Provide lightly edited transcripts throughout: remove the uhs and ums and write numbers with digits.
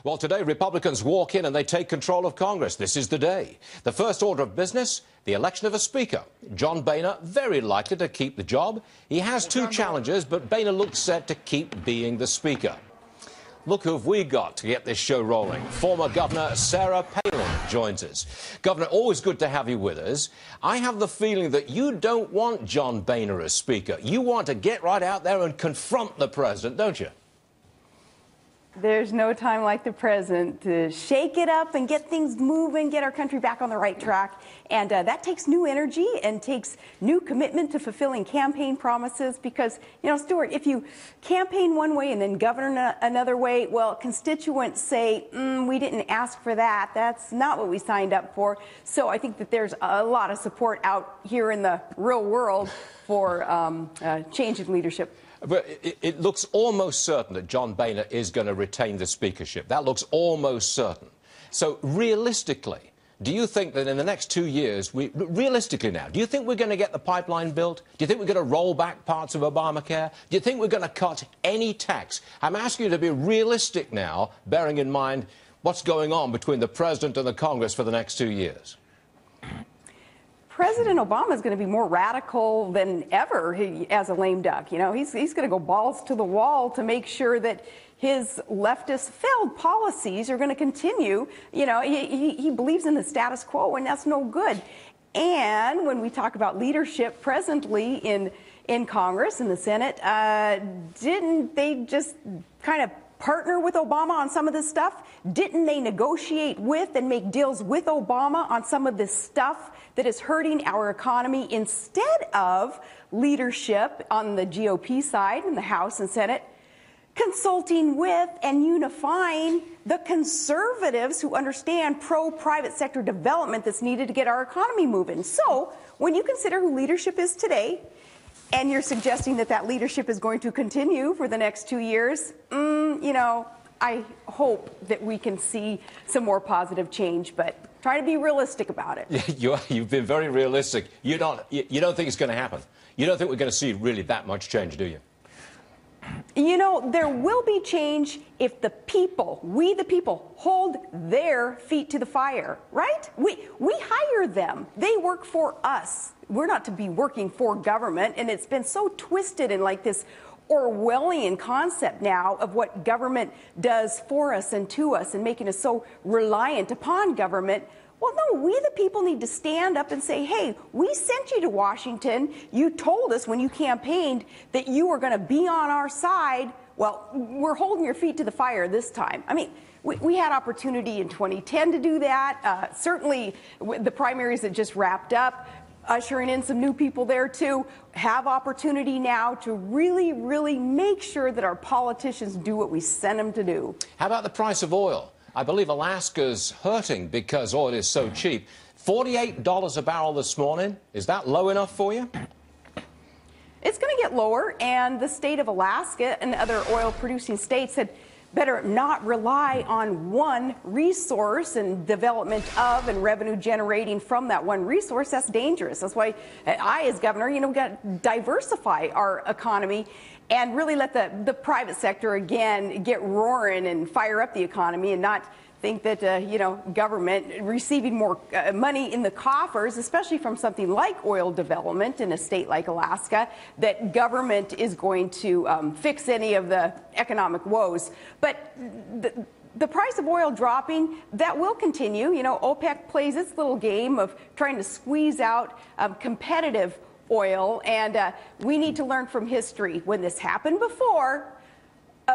Well, today, Republicans walk in and they take control of Congress. This is the day. The first order of business, the election of a speaker. John Boehner, very likely to keep the job. He has two challenges, but Boehner looks set to keep being the speaker. Look who have we got to get this show rolling. Former Governor Sarah Palin joins us. Governor, always good to have you with us. I have the feeling that you don't want John Boehner as speaker. You want to get right out there and confront the president, don't you? There's no time like the present to shake it up and get things moving, get our country back on the right track. And that takes new energy and takes new commitment to fulfilling campaign promises because, you know, Stuart, if you campaign one way and then govern another way, well, constituents say, we didn't ask for that. That's not what we signed up for. So I think that there's a lot of support out here in the real world for change in leadership. But it looks almost certain that John Boehner is going to retain the speakership. That looks almost certain. So realistically, do you think that in the next 2 years, realistically now, do you think we're going to get the pipeline built? Do you think we're going to roll back parts of Obamacare? Do you think we're going to cut any tax? I'm asking you to be realistic now, bearing in mind what's going on between the president and the Congress for the next 2 years. President Obama is going to be more radical than ever as a lame duck. You know, he's going to go balls to the wall to make sure that his leftist failed policies are going to continue. You know, he believes in the status quo, and that's no good. And when we talk about leadership presently in Congress, in the Senate, didn't they just kind of partner with Obama on some of this stuff? Didn't they negotiate with and make deals with Obama on some of this stuff that is hurting our economy instead of leadership on the GOP side in the House and Senate, consulting with and unifying the conservatives who understand pro-private sector development that's needed to get our economy moving? So when you consider who leadership is today, and you're suggesting that that leadership is going to continue for the next 2 years, you know, I hope that we can see some more positive change, but try to be realistic about it. You've been very realistic. You don't think it's going to happen. You don't think we're going to see really that much change, do you? You know, there will be change if the people, we the people, hold their feet to the fire, right? We hire them. They work for us. We're not to be working for government, and it's been so twisted in like this Orwellian concept now of what government does for us and to us and making us so reliant upon government. Well, no, we the people need to stand up and say, hey, we sent you to Washington. You told us when you campaigned that you were going to be on our side. Well, we're holding your feet to the fire this time. I mean, we had opportunity in 2010 to do that. Certainly the primaries that just wrapped up, ushering in some new people there too, have opportunity now to really, really make sure that our politicians do what we send them to do. How about the price of oil? I believe Alaska's hurting because oil is so cheap. $48 a barrel this morning. Is that low enough for you? It's going to get lower, and the state of Alaska and other oil-producing states had better not rely on one resource and development of and revenue generating from that one resource. That's dangerous. That's why I, as governor, you know, got to diversify our economy and really let the private sector, again, get roaring and fire up the economy and not think that, you know, government receiving more money in the coffers, especially from something like oil development in a state like Alaska, that government is going to fix any of the economic woes. But the price of oil dropping, that will continue. You know, OPEC plays its little game of trying to squeeze out competitive oil, and we need to learn from history. When this happened before,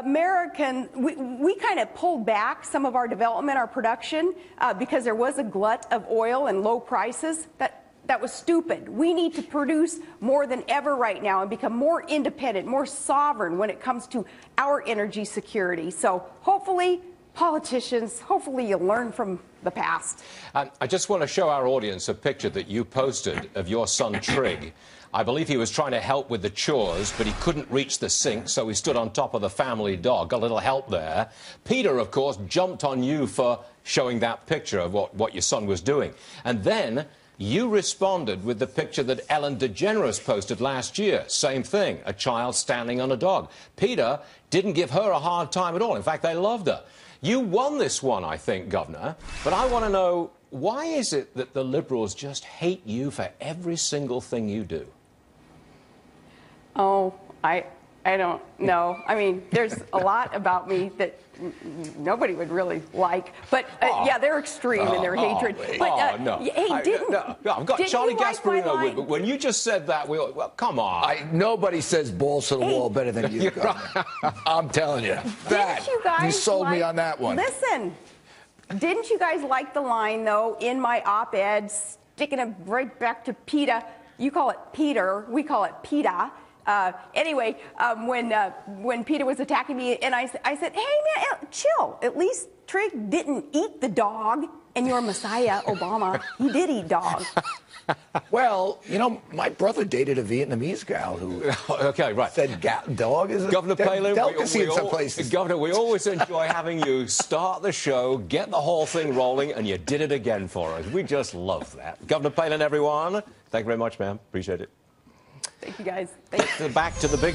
we kind of pulled back some of our development, our production, because there was a glut of oil and low prices. That was stupid. We need to produce more than ever right now and become more independent, more sovereign when it comes to our energy security. So hopefully, politicians, hopefully you'll learn from the past. I just want to show our audience a picture that you posted of your son Trig. I believe he was trying to help with the chores, but he couldn't reach the sink, so he stood on top of the family dog. Got a little help there. PETA, of course, jumped on you for showing that picture of what your son was doing. And then you responded with the picture that Ellen DeGeneres posted last year. Same thing, a child standing on a dog. PETA didn't give her a hard time at all. In fact, they loved her. You won this one, I think, Governor, but I want to know, why is it that the Liberals just hate you for every single thing you do? Oh, I don't know. I mean, there's a lot about me that nobody would really like. But, yeah, they're extreme in their hatred. But, no. Hey, I've got Charlie Gasparino with me. When you just said that, well, come on. Nobody says balls to the wall better than you. I'm telling you. You sold me on that one. Listen, didn't you guys like the line, though, in my op-ed, sticking it right back to PETA? You call it Peter. We call it PETA. Anyway, when PETA was attacking me, and I said, hey, man, chill. At least Trigg didn't eat the dog, and your Messiah, Obama, he did eat dog. Well, you know, my brother dated a Vietnamese gal who said dog is a Governor Palin, delicacy in some places. Governor, we always enjoy having you start the show, get the whole thing rolling, and you did it again for us. We just love that. Governor Palin, everyone, thank you very much, ma'am. Appreciate it. Thank you, guys. Back to the big